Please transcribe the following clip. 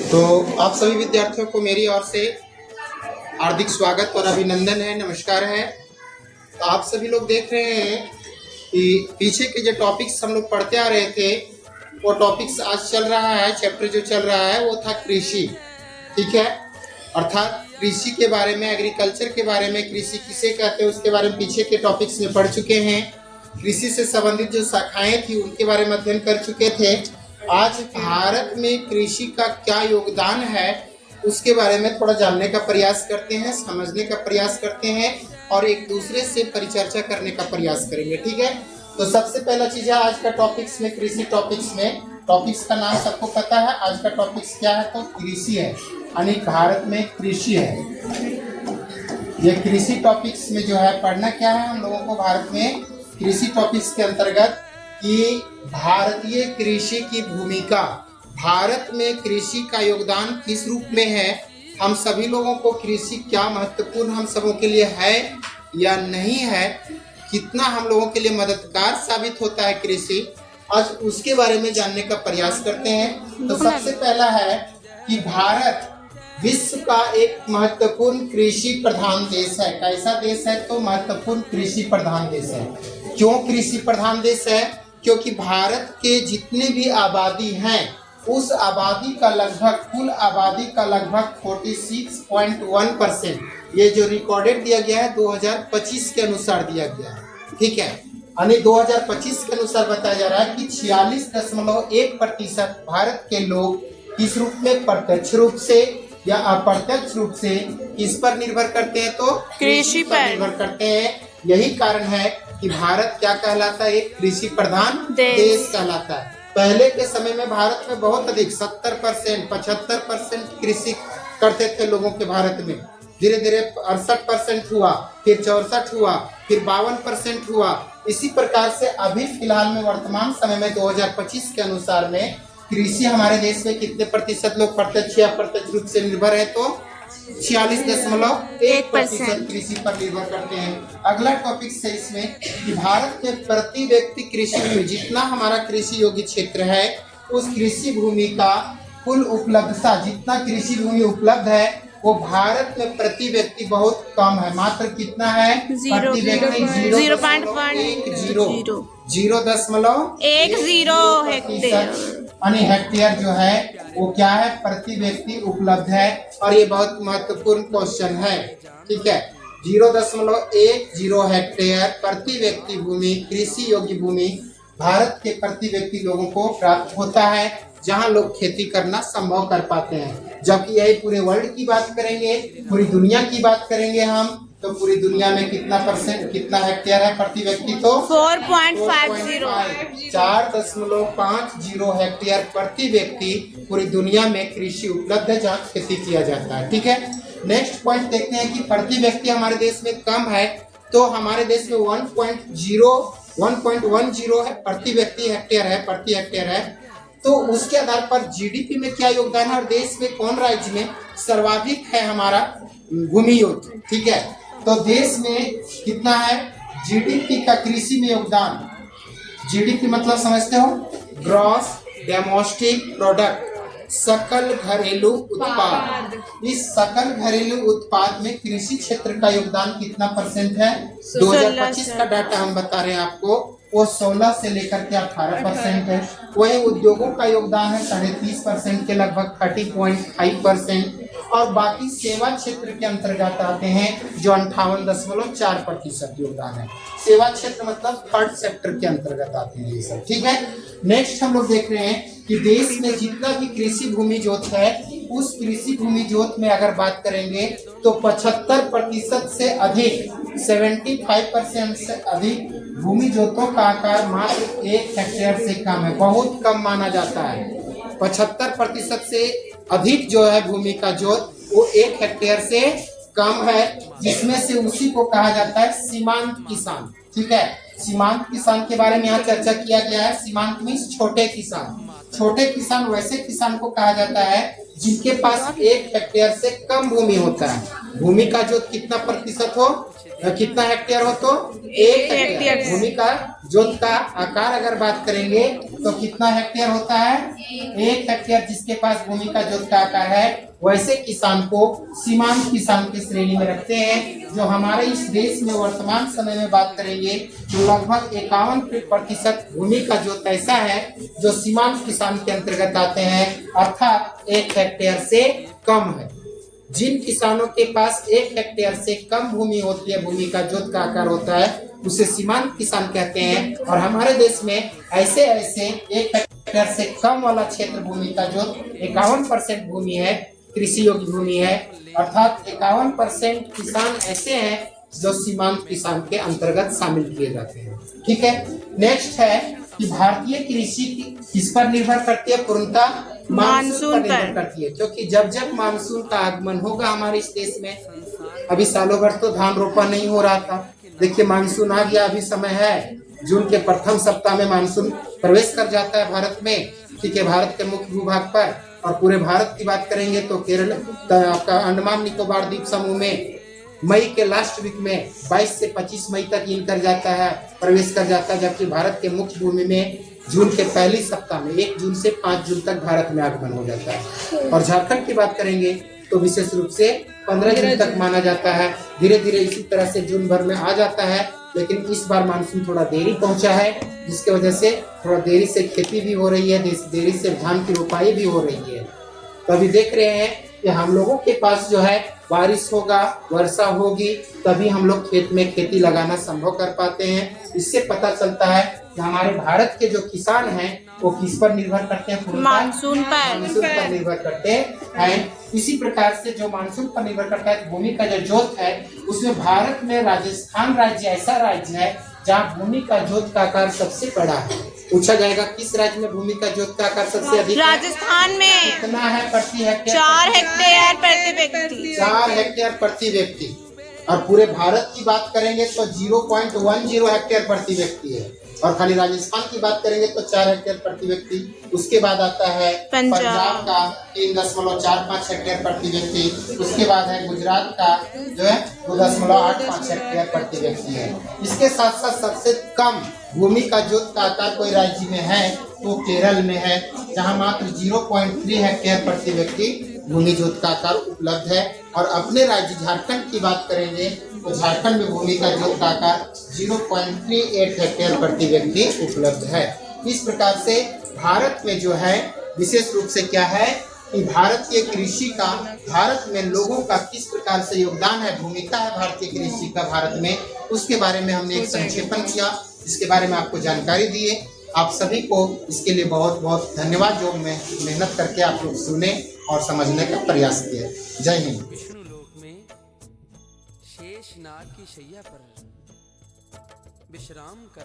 तो आप सभी विद्यार्थियों को मेरी ओर से हार्दिक स्वागत और अभिनंदन है, नमस्कार है। तो आप सभी लोग देख रहे हैं कि पीछे के जो टॉपिक्स हम लोग पढ़ते आ रहे थे वो टॉपिक्स आज चल रहा है, चैप्टर जो चल रहा है वो था कृषि। ठीक है, अर्थात कृषि के बारे में, एग्रीकल्चर के बारे में, कृषि किसे कहते हैं उसके बारे में पीछे के टॉपिक्स में पढ़ चुके हैं। कृषि से संबंधित जो शाखाएं थी उनके बारे में अध्ययन कर चुके थे। आज भारत में कृषि का क्या योगदान है उसके बारे में थोड़ा जानने का प्रयास करते हैं, समझने का प्रयास करते हैं और एक दूसरे से परिचर्चा करने का प्रयास करेंगे। ठीक है, तो सबसे पहला चीज है आज का टॉपिक्स में, कृषि टॉपिक्स में, टॉपिक्स का नाम सबको पता है। आज का टॉपिक्स क्या है? तो कृषि है, यानी भारत में कृषि है। ये कृषि टॉपिक्स में जो है पढ़ना क्या है हम लोगों को भारत में कृषि टॉपिक्स के अंतर्गत कि भारतीय कृषि की भूमिका, भारत में कृषि का योगदान किस रूप में है, हम सभी लोगों को कृषि क्या महत्वपूर्ण हम सबों के लिए है या नहीं है, कितना हम लोगों के लिए मददगार साबित होता है कृषि, आज उसके बारे में जानने का प्रयास करते हैं। तो सबसे पहला है कि भारत विश्व का एक महत्वपूर्ण कृषि प्रधान देश है। कैसा देश है? तो महत्वपूर्ण कृषि प्रधान देश है। क्यों कृषि प्रधान देश है? क्योंकि भारत के जितने भी आबादी हैं उस आबादी का लगभग, कुल आबादी का लगभग 46.1%, ये जो रिकॉर्डेड दिया गया है 2025 के अनुसार दिया गया है। ठीक है, यानी 2025 के अनुसार बताया जा रहा है कि 46.1% भारत के लोग किस रूप में, प्रत्यक्ष रूप से या अप्रत्यक्ष रूप से किस पर निर्भर करते हैं? तो कृषि पर निर्भर करते हैं। यही कारण है कि भारत क्या कहलाता है? एक कृषि प्रधान देश कहलाता है। पहले के समय में भारत में बहुत अधिक 70%, 75% कृषि करते थे लोगों के भारत में। धीरे धीरे 68% हुआ, फिर 64 हुआ, फिर 52% हुआ। इसी प्रकार से अभी फिलहाल में वर्तमान समय में 2025 के अनुसार में कृषि हमारे देश में कितने प्रतिशत लोग प्रत्यक्ष या अप्रत्यक्ष रूप से निर्भर है? तो 46.1% कृषि पर निर्भर करते हैं। अगला टॉपिक है इसमें कि भारत में प्रति व्यक्ति कृषि भूमि, जितना हमारा कृषि योग्य क्षेत्र है उस कृषि भूमि का कुल उपलब्धता, जितना कृषि भूमि उपलब्ध है वो भारत में प्रति व्यक्ति बहुत कम है। मात्र कितना है? प्रति व्यक्ति 0.10 हेक्टेयर, यानी हेक्टेयर जो है वो क्या है? प्रति व्यक्ति उपलब्ध है। और ये बहुत महत्वपूर्ण क्वेश्चन है। ठीक है, 0.10 हेक्टेयर प्रति व्यक्ति भूमि, कृषि योग्य भूमि भारत के प्रति व्यक्ति लोगों को प्राप्त होता है, जहां लोग खेती करना संभव कर पाते हैं। जबकि यही पूरे वर्ल्ड की बात करेंगे, पूरी दुनिया की बात करेंगे हम, तो पूरी दुनिया में कितना परसेंट, कितना हेक्टेयर है प्रति व्यक्ति? तो 4.50 हेक्टेयर प्रति व्यक्ति पूरी दुनिया में कृषि उपलब्ध है जहाँ खेती किया जाता है। ठीक है, नेक्स्ट पॉइंट देखते हैं कि प्रति व्यक्ति हमारे देश में कम है, तो हमारे देश में 1.10 है प्रति व्यक्ति हेक्टेयर है, प्रति हेक्टेयर है। तो उसके आधार पर जीडीपी में क्या योगदान है और देश में कौन राज्य में सर्वाधिक है हमारा भूमि योग? ठीक है, तो देश में कितना है जीडीपी का कृषि में योगदान? जीडीपी मतलब समझते हो? ग्रॉस डोमेस्टिक प्रोडक्ट, सकल घरेलू उत्पाद। इस सकल घरेलू उत्पाद में कृषि क्षेत्र का योगदान कितना परसेंट है? 2025 का डाटा हम बता रहे हैं आपको, वो 16 से लेकर के 18% है। वही उद्योगों का योगदान है 30.5% के लगभग 30.5%, और बाकी सेवा क्षेत्र के अंतर्गत आते हैं जो 58.4% योगदान है। सेवा क्षेत्र मतलब थर्ड सेक्टर के अंतर्गत आते हैं ये सब। ठीक है, नेक्स्ट हम लोग देख रहे हैं कि देश में जितना भी कृषि भूमि जोत है उस कृषि भूमि जोत में अगर बात करेंगे तो 75% से अधिक, 75% से अधिक भूमि जोतों का आकार मात्र 1 हेक्टेयर से कम है, बहुत कम माना जाता है। 75% से अधिक जो है भूमि का जोत वो 1 हेक्टेयर से कम है, जिसमें से उसी को कहा जाता है सीमांत किसान। ठीक है, सीमांत किसान के बारे में यहाँ चर्चा किया गया है। सीमांत मीन्स छोटे किसान। छोटे किसान वैसे किसान को कहा जाता है जिनके पास 1 हेक्टेयर से कम भूमि होता है। भूमि का जोत कितना प्रतिशत हो, कितना हेक्टेयर हो? तो 1 हेक्टेयर। भूमि का जोत का आकार अगर बात करेंगे तो कितना हेक्टेयर होता है? 1 हेक्टेयर जिसके पास भूमि का जोत का आकार है वैसे किसान को सीमांत किसान की श्रेणी में रखते हैं। जो हमारे इस देश में वर्तमान समय में बात करेंगे तो लगभग 51% भूमि का जोत ऐसा है जो सीमांत किसान के अंतर्गत आते हैं, अर्थात 1 हेक्टेयर से कम है। जिन किसानों के पास 1 हेक्टेयर से कम भूमि होती है, भूमि का जोत का आकार होता है, उसे सीमांत किसान कहते हैं। और हमारे देश में ऐसे 1 हेक्टेयर से कम वाला क्षेत्र भूमि का जोत 51% भूमि है, कृषि योग्य भूमि है, अर्थात 51% किसान ऐसे हैं जो सीमांत किसान के अंतर्गत शामिल किए जाते हैं। ठीक है, नेक्स्ट है कि भारतीय कृषि किस पर निर्भर करती है? पूर्णतः मानसून पर निर्भर करती है, क्योंकि जब जब मानसून का आगमन होगा हमारे इस देश में, अभी सालों भर तो धान रोपा नहीं हो रहा था, देखिए मानसून आ गया, अभी समय है, जून के प्रथम सप्ताह में मानसून प्रवेश कर जाता है भारत में। ठीक है, भारत के मुख्य भूभाग पर, और पूरे भारत की बात करेंगे तो केरल, आपका अंडमान निकोबार द्वीप समूह में मई के लास्ट वीक में 22 से 25 मई तक इन कर जाता है, प्रवेश कर जाता है, जबकि भारत के मुख्य भूमि में जून के पहली सप्ताह में 1 जून से 5 जून तक भारत में आगमन हो जाता है। और झारखंड की बात करेंगे तो विशेष रूप से 15 जून तक माना जाता है। धीरे धीरे इसी तरह से जून भर में आ जाता है, लेकिन इस बार मानसून थोड़ा देरी पहुंचा है, जिसके वजह से थोड़ा देरी से खेती भी हो रही है, देरी से धान की रोपाई भी हो रही है। तो अभी देख रहे हैं कि हम लोगों के पास जो है बारिश होगा, वर्षा होगी, तभी हम लोग खेत में खेती लगाना संभव कर पाते हैं। इससे पता चलता है कि हमारे भारत के जो किसान हैं वो किस पर निर्भर करते हैं? मानसून पर निर्भर करते हैं। इसी प्रकार से जो मानसून पर निर्भर करता है, भूमि का जो जोत है उसमें भारत में राजस्थान राज्य ऐसा राज्य है जहाँ भूमि का जोत का आकार सबसे बड़ा है। पूछा जाएगा किस राज्य में भूमि का जोत का आकार सबसे अधिक? राजस्थान में। कितना है प्रति हेक्टेयर? 4 हेक्टेयर प्रति व्यक्ति। 4 हेक्टेयर प्रति व्यक्ति। और पूरे भारत की बात करेंगे तो 0.10 हेक्टेयर प्रति व्यक्ति है। और खाली राजस्थान की बात करेंगे तो 4 हेक्टेयर प्रति व्यक्ति। उसके बाद आता है पंजाब का 3.45 हेक्टेयर प्रति व्यक्ति। उसके बाद है गुजरात का जो है 2.85 हेक्टेयर प्रति व्यक्ति है। इसके साथ साथ सबसे कम भूमि का जोत का आकार कोई राज्य में है तो केरल में है, जहां मात्र 0.3 हेक्टेयर प्रति व्यक्ति भूमि जोत का आकार उपलब्ध है। और अपने राज्य झारखंड की बात करेंगे तो झारखंड में भूमि का जोत का आकार 0.38 हेक्टेयर प्रति व्यक्ति उपलब्ध है। इस प्रकार से भारत में जो है विशेष रूप से क्या है कि भारतीय कृषि का, भारत में लोगों का किस प्रकार से योगदान है, भूमिका है भारतीय कृषि का भारत में, उसके बारे में हमने एक संक्षेपण किया, इसके बारे में आपको जानकारी दिए। आप सभी को इसके लिए बहुत बहुत धन्यवाद, जो मेहनत करके आप लोग सुने और समझने का प्रयास किए। जय हिंद। विष्णु लोक में शेष नाग की शैया पर विश्राम कर